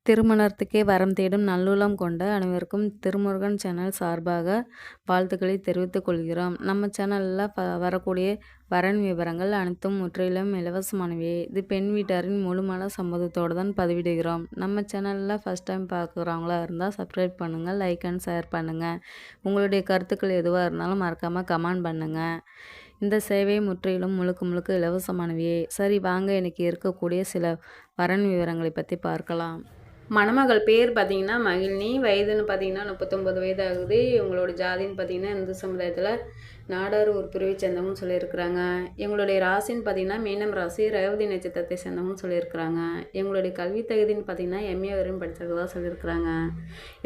திருமணத்துக்கே வரம் தேடும் நல்லுள்ளம் கொண்ட அனைவருக்கும் திருமுருகன் சேனல் சார்பாக வாழ்த்துக்களை தெரிவித்துக் கொள்கிறோம். நம்ம சேனலில் வரக்கூடிய வரன் விவரங்கள் அனைத்தும் முற்றிலும் இலவசமானவை. இது பெண் வீட்டாரின் முழுமான சம்மதத்தோடு தான் பதிவிடுகிறோம். நம்ம சேனலில் ஃபஸ்ட் டைம் பார்க்குறவங்களா இருந்தால் சப்ஸ்கிரைப் பண்ணுங்கள், லைக் அண்ட் ஷேர் பண்ணுங்கள். உங்களுடைய கருத்துக்கள் எதுவாக இருந்தாலும் மறக்காமல் கமெண்ட் பண்ணுங்கள். இந்த சேவை முற்றிலும் முழுக்க இலவசமானவையே. சரி, வாங்க இன்னைக்கு இருக்கக்கூடிய சில வரன் விவரங்களை பற்றி பார்க்கலாம். மணமகள் பேர் பார்த்தீங்கன்னா மகிழினி, வயதுன்னு பார்த்தீங்கன்னா 39 வயது ஆகுது. இவங்களோட ஜாதின்னு பார்த்தீங்கன்னா இந்து சமுதாயத்தில் நாடார் ஒரு பிரிவை சேர்ந்தவங்கன்னு சொல்லியிருக்கிறாங்க. எங்களுடைய ராசின்னு பார்த்தீங்கன்னா மீனம் ராசி, ரேவதி நட்சத்திரத்தை சேர்ந்தவங்கன்னு சொல்லியிருக்கிறாங்க. எங்களுடைய கல்வி தகுதின்னு பார்த்தீங்கன்னா எம்ஏ வரையும் படிச்சிருக்கதா சொல்லியிருக்கிறாங்க.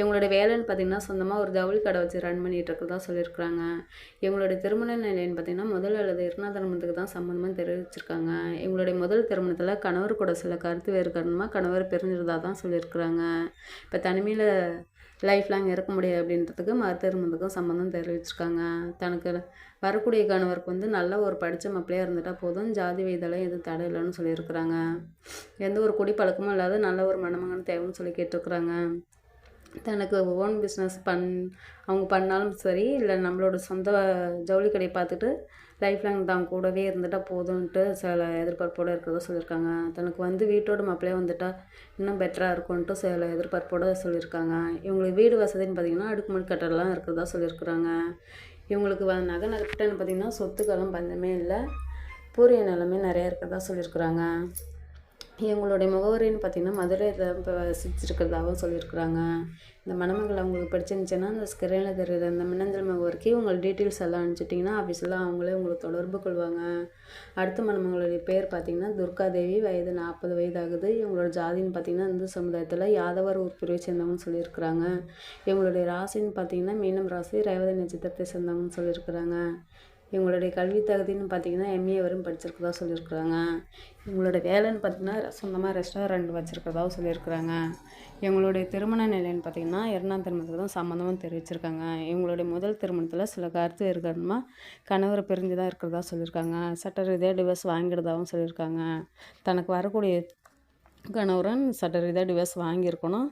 எங்களுடைய வேலைன்னு பார்த்தீங்கன்னா சொந்தமாக ஒரு ஜவுளி கடை வச்சு ரன் பண்ணிகிட்டு இருக்கிறதா சொல்லியிருக்கிறாங்க. எங்களுடைய திருமண நிலைன்னு பார்த்தீங்கன்னா முதல் அல்லது இரண்டாம் திருமணத்துக்கு தான் சம்மந்தமாக தெரிவிச்சிருக்காங்க. எங்களுடைய முதல் திருமணத்தில் கணவர் கூட சில கருத்து வேறு காரணமாக கணவர் பிரிஞ்சிருந்தா தான் சொல்லியிருக்கிறாங்க. இப்போ தனிமையில் லைஃப் லாங் இருக்க முடியாது அப்படின்றதுக்கு மறுதிருமணத்துக்கும் சம்மந்தம் தெரிவிச்சிருக்காங்க. தனக்கு வரக்கூடிய கணவருக்கு நல்ல ஒரு படித்த மாப்பிள்ளையாக இருந்துட்டால் போதும், ஜாதி வயதெல்லாம் எதுவும் தடை இல்லைன்னு சொல்லியிருக்கிறாங்க. எந்த ஒரு குடிப்பழக்கமும் இல்லாத நல்ல ஒரு மணமகன் தேவைன்னு சொல்லி கேட்டிருக்கிறாங்க. தனக்கு ஓன் பிஸ்னஸ் அவங்க பண்ணாலும் சரி, இல்லை நம்மளோட சொந்த ஜவுளி கடையை பார்த்துட்டு லைஃப் லாங் தான் கூடவே இருந்துட்டால் போதும்ன்ட்டு சில எதிர்பார்ப்போடு இருக்கிறதா சொல்லியிருக்காங்க. தனக்கு வீட்டோட மாப்பிள்ளையே வந்துட்டால் இன்னும் பெட்டராக இருக்கும்ன்ட்டு சில எதிர்பார்ப்போடு சொல்லியிருக்காங்க. இவங்களுக்கு வீடு வசதின்னு பார்த்திங்கன்னா அடுக்குமாடி கட்டடெல்லாம் இருக்கிறதா சொல்லியிருக்கிறாங்க. இவங்களுக்கு நகை நட்டுன்னு பார்த்திங்கன்னா சொத்துக்களும் பஞ்சமே இல்லை, பூரிய நிலமே நிறையா இருக்கிறதா சொல்லியிருக்கிறாங்க. இவங்களுடைய முகவரின்னு பார்த்திங்கன்னா மதுரையில் இப்போ வசிச்சிருக்கிறதாகவும் சொல்லியிருக்கிறாங்க. இந்த மணமகள் அவங்களுக்கு பிடிச்சிருந்துச்சுன்னா இந்த ஸ்கிரீனில் தெரியுது இந்த மின்னஞ்சல் முகவரிக்கு உங்கள் டீட்டெயில்ஸ் எல்லாம் அனுப்பிச்சிட்டிங்கன்னா ஆஃபீஸில் அவங்களே உங்களுக்கு தொடர்பு கொள்வாங்க. அடுத்த மணமகளுடைய பேர் பார்த்திங்கன்னா துர்காதேவி, வயது 40 வயது ஆகுது. இவங்களோட ஜாதின்னு பார்த்திங்கன்னா இந்து சமுதாயத்தில் யாதவர் ஒரு பிரிவை சேர்ந்தவங்கன்னு சொல்லியிருக்கிறாங்க. இவங்களுடைய ராசின்னு பார்த்திங்கன்னா மீனம் ராசி, ரேவதி நட்சத்திரத்தை சேர்ந்தவங்கன்னு சொல்லியிருக்கிறாங்க. இவங்களுடைய கல்வி தகுதின்னு பார்த்திங்கன்னா எம்ஏ வரையும் படிச்சிருக்கதா சொல்லியிருக்கிறாங்க. இவங்களோட வேலைன்னு பார்த்திங்கன்னா சொந்தமாக ரெஸ்டாரண்ட் வச்சுருக்கிறதாவும் சொல்லியிருக்கிறாங்க. இவங்களுடைய திருமண நிலைன்னு பார்த்திங்கன்னா இரண்டாம் திருமணத்துக்கு தான் சம்மந்தமும் தெரிவிச்சிருக்காங்க. இவங்களுடைய முதல் திருமணத்தில் சில கருத்து வேறுகாரணமாக கணவரை பிரிஞ்சு தான் இருக்கிறதா சொல்லியிருக்காங்க. சட்ட ரீதியாக டிவோர்ஸ் வாங்கிடுறதாகவும் சொல்லியிருக்காங்க. தனக்கு வரக்கூடிய கணவரன் சட்ட ரீதியாக டிவோர்ஸ் வாங்கியிருக்கணும்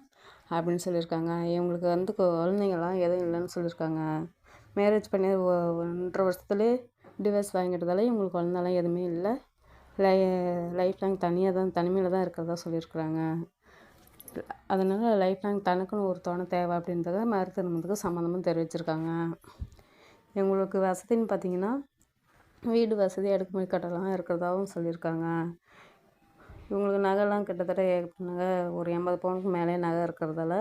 அப்படின்னு சொல்லியிருக்காங்க. இவங்களுக்கு குழந்தைங்களாம் எதுவும் இல்லைன்னு சொல்லியிருக்காங்க. மேரேஜ் பண்ணி 1.5 வருஷத்துலேயே டிவோர்ஸ் வாங்கிட்டதால இவங்களுக்கு குழந்தெல்லாம் எதுவுமே இல்லை, லைஃப் லாங் தனிமையில் தான் இருக்கிறதா சொல்லியிருக்கிறாங்க. அதனால் லைஃப் லாங் தனக்குன்னு ஒரு துணை தேவை அப்படின்றத மறுதிருமணத்துக்கு சம்மந்தமும் தெரிவிச்சிருக்காங்க. இவங்களுக்கு வசதின்னு பார்த்திங்கன்னா வீடு வசதி, அடுக்குமாடி கட்டடலாம் இருக்கிறதாகவும் சொல்லியிருக்காங்க. இவங்களுக்கு நகைலாம் கிட்டத்தட்ட நகை ஒரு 80 பவுனுக்கு மேலே நகை இருக்கிறதால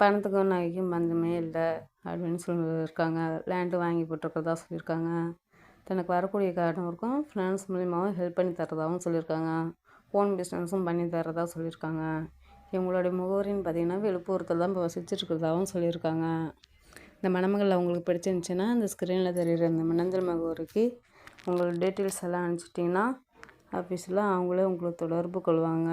பணத்துக்கும் நகைக்கும் பஞ்சமே இல்லை அப்படின்னு சொல்லியிருக்காங்க. லேண்டு வாங்கி போட்டிருக்கிறதா சொல்லியிருக்காங்க. தனக்கு வரக்கூடிய கணவருக்கும் ஃபினான்ஸ் மூலியமாகவும் ஹெல்ப் பண்ணி தரதாகவும் சொல்லியிருக்காங்க. ஓன் பிஸ்னஸும் பண்ணி தரதா சொல்லியிருக்காங்க. இவங்களுடைய முகவரின்னு பார்த்திங்கன்னா விழுப்புரத்தில் தான் இப்போ வசிச்சிருக்கிறதாகவும் சொல்லியிருக்காங்க. இந்த மணமகள் அவங்களுக்கு பிடிச்சிருந்துச்சின்னா இந்த ஸ்க்ரீனில் தெரிகிற இந்த மின்னஞ்சல் முகவரிக்கு உங்களோட டீட்டெயில்ஸ் எல்லாம் அனுப்பிச்சிட்டிங்கன்னா ஆஃபீஸில் அவங்களே உங்களுக்கு தொடர்பு கொள்வாங்க.